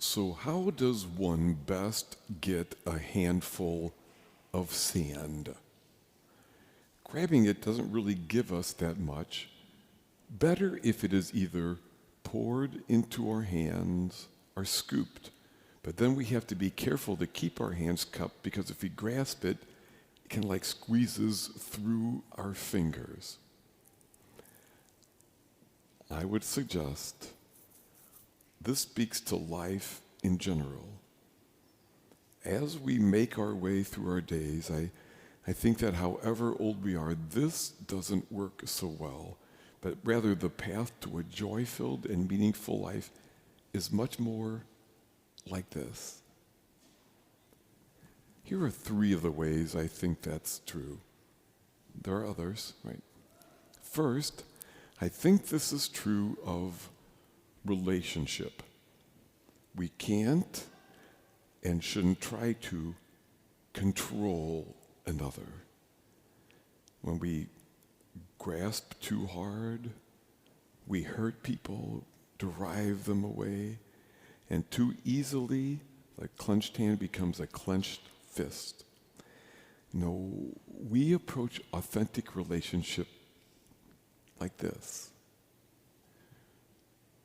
So, how does one best get a handful of sand? Grabbing it doesn't really give us that much. Better if it is either poured into our hands or scooped. But then we have to be careful to keep our hands cupped because if we grasp it, it can like squeezes through our fingers. I would suggest this speaks to life in general. As we make our way through our days, I think that however old we are, this doesn't work so well, but rather the path to a joy-filled and meaningful life is much more like this. Here are 3 of the ways I think that's true. There are others, right? First, I think this is true of relationship. We can't and shouldn't try to control another. When we grasp too hard, we hurt people, drive them away, and too easily, a clenched hand becomes a clenched fist. No, we approach authentic relationship like this.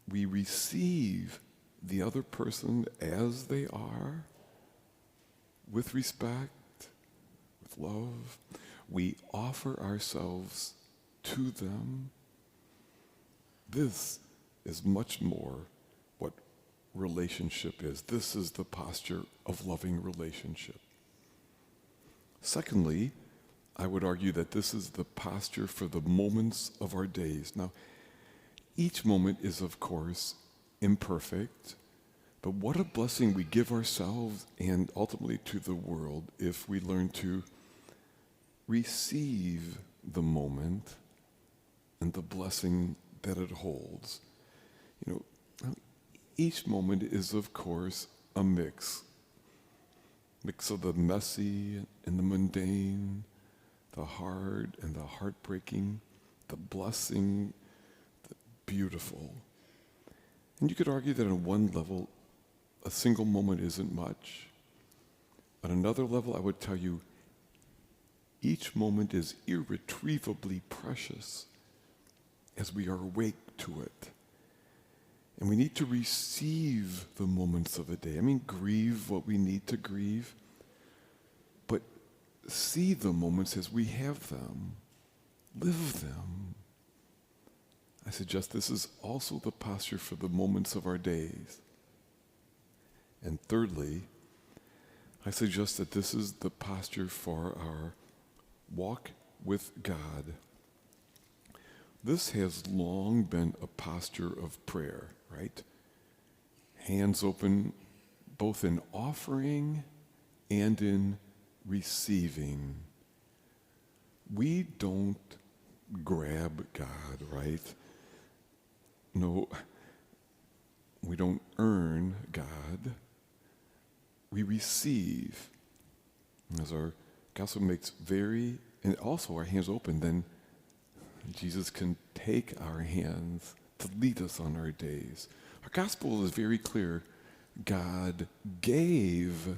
We receive the other person as they are, with respect, with love. We offer ourselves to them. This is much more what relationship is. This is the posture of loving relationship. Secondly, I would argue that this is the posture for the moments of our days. Now, each moment is, of course, imperfect, but what a blessing we give ourselves and ultimately to the world if we learn to receive the moment and the blessing that it holds. Each moment is, of course, a mix of the messy and the mundane, the hard and the heartbreaking, the blessing, the beautiful. And you could argue that on one level, a single moment isn't much. On another level, I would tell you, each moment is irretrievably precious as we are awake to it. And we need to receive the moments of a day. Grieve what we need to grieve, but see the moments as we have them. Live them. I suggest this is also the posture for the moments of our days. And thirdly, I suggest that this is the posture for our walk with God. This has long been a posture of prayer, right? Hands open both in offering and in receiving. We don't grab God, right? No, we don't earn God. We receive. As our gospel makes and also our hands open, then Jesus can take our hands to lead us on our days. Our gospel is very clear. God gave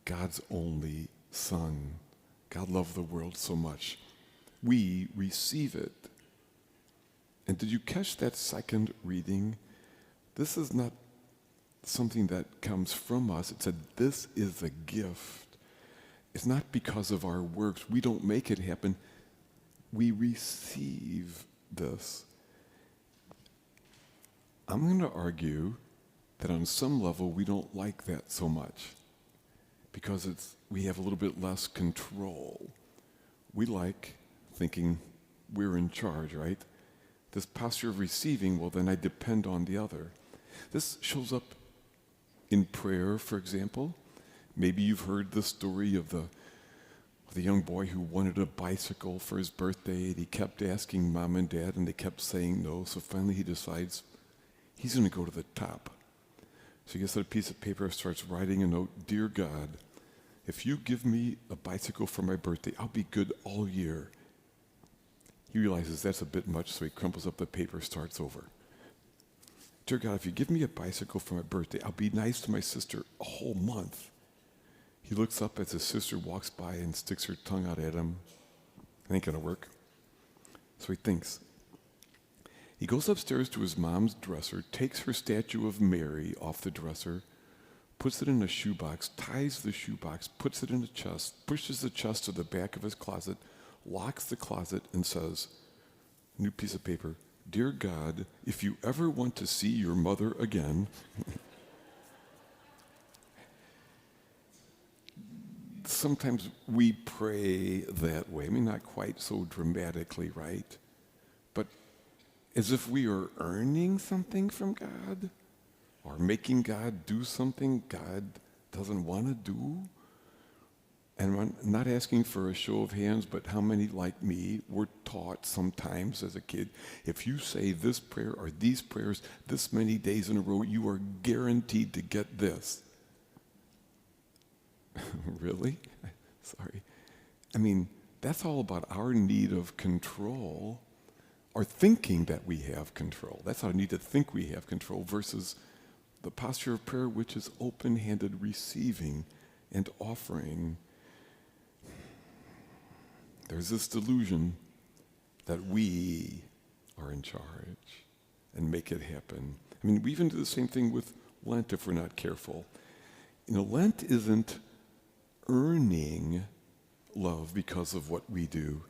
God's only Son. God loved the world so much. We receive it. And did you catch that second reading? This is not something that comes from us. It said, this is a gift. It's not because of our works. We don't make it happen. We receive this. I'm going to argue that on some level we don't like that so much because we have a little bit less control. We like thinking we're in charge, right? This posture of receiving, well, then I depend on the other. This shows up in prayer, for example. Maybe you've heard the story of the young boy who wanted a bicycle for his birthday, and he kept asking mom and dad, and they kept saying no. So finally he decides he's going to go to the top. So he gets out a piece of paper and starts writing a note, "Dear God, if you give me a bicycle for my birthday, I'll be good all year." He realizes that's a bit much, so he crumples up the paper, starts over. Dear God, if you give me a bicycle for my birthday, I'll be nice to my sister a whole month. He looks up as his sister walks by and sticks her tongue out at him. It ain't gonna work. So he thinks. He goes upstairs to his mom's dresser, takes her statue of Mary off the dresser, puts it in a shoebox, ties the shoebox, puts it in a chest, pushes the chest to the back of his closet, locks the closet, and says, new piece of paper, Dear God, if you ever want to see your mother again, sometimes we pray that way. I mean, not quite so dramatically, right? But as if we are earning something from God or making God do something God doesn't want to do. And I'm not asking for a show of hands, but how many like me were taught sometimes as a kid, if you say this prayer or these prayers this many days in a row, you are guaranteed to get this. Really? Sorry. I mean, that's all about our need of control or thinking that we have control. That's our need to think we have control versus the posture of prayer, which is open-handed receiving and offering. There's this delusion that we are in charge and make it happen. I mean, we even do the same thing with Lent if we're not careful. You know, Lent isn't earning love because of what we do.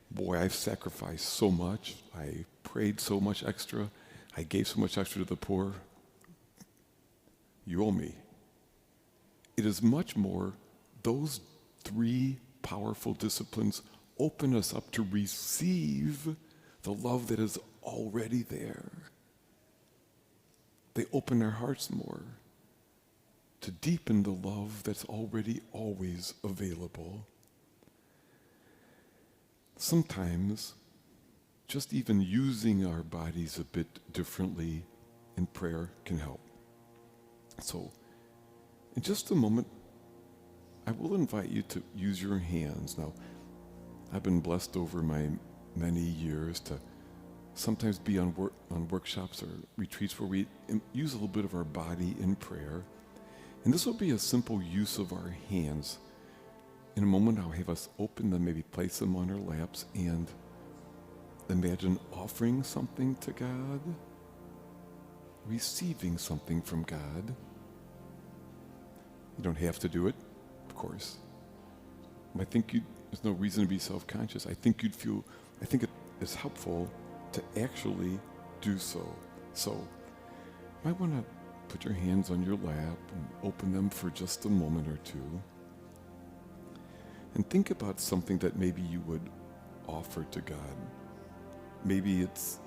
Boy, I've sacrificed so much. I prayed so much extra. I gave so much extra to the poor. You owe me. It is much more, those three powerful disciplines open us up to receive the love that is already there. They open our hearts more to deepen the love that's already always available. Sometimes just even using our bodies a bit differently in prayer can help. So, in just a moment, I will invite you to use your hands. Now, I've been blessed over my many years to sometimes be on workshops or retreats where we use a little bit of our body in prayer. And this will be a simple use of our hands. In a moment, I'll have us open them, maybe place them on our laps, and imagine offering something to God, receiving something from God. You don't have to do it, of course. I think there's no reason to be self-conscious. I think it is helpful to actually do so. So, you might want to put your hands on your lap and open them for just a moment or two. And think about something that maybe you would offer to God. Maybe it's,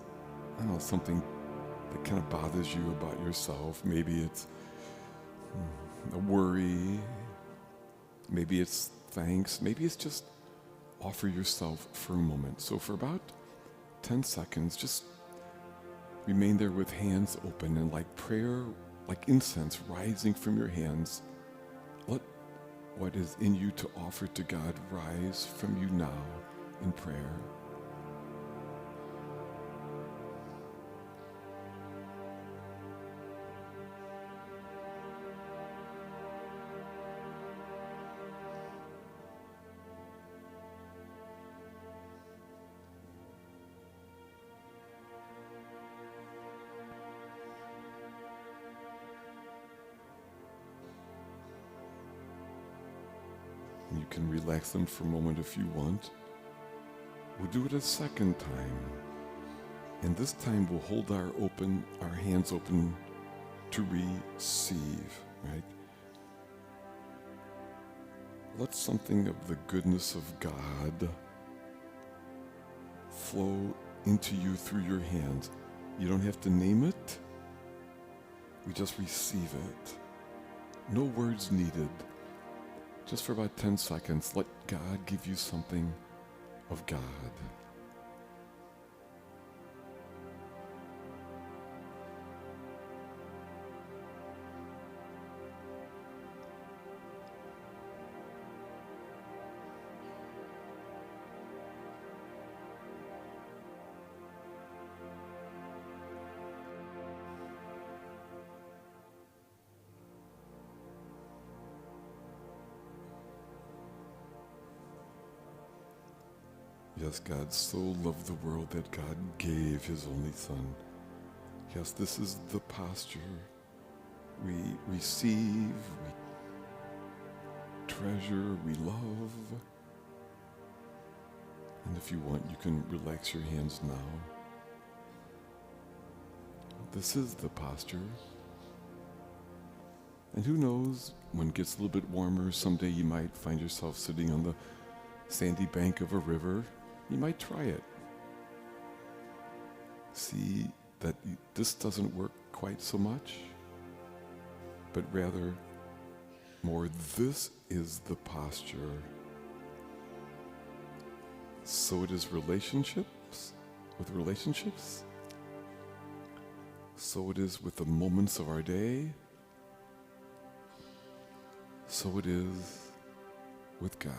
I don't know, something that kind of bothers you about yourself. Maybe it's a worry. Maybe it's thanks. Maybe it's just offer yourself for a moment. So for about 10 seconds, just remain there with hands open and like prayer, like incense rising from your hands. Let what is in you to offer to God rise from you now in prayer. You can relax them for a moment if you want. We'll do it a second time. And this time we'll hold our hands open to receive, right? Let something of the goodness of God flow into you through your hands. You don't have to name it. We just receive it. No words needed. Just for about 10 seconds, let God give you something of God. Yes, God so loved the world that God gave his only Son. Yes, this is the posture. We receive, we treasure, we love. And if you want, you can relax your hands now. This is the posture. And who knows, when it gets a little bit warmer, someday you might find yourself sitting on the sandy bank of a river. You might try it. See that this doesn't work quite so much, but rather more this is the posture. So it is relationships, with relationships. So it is with the moments of our day. So it is with God.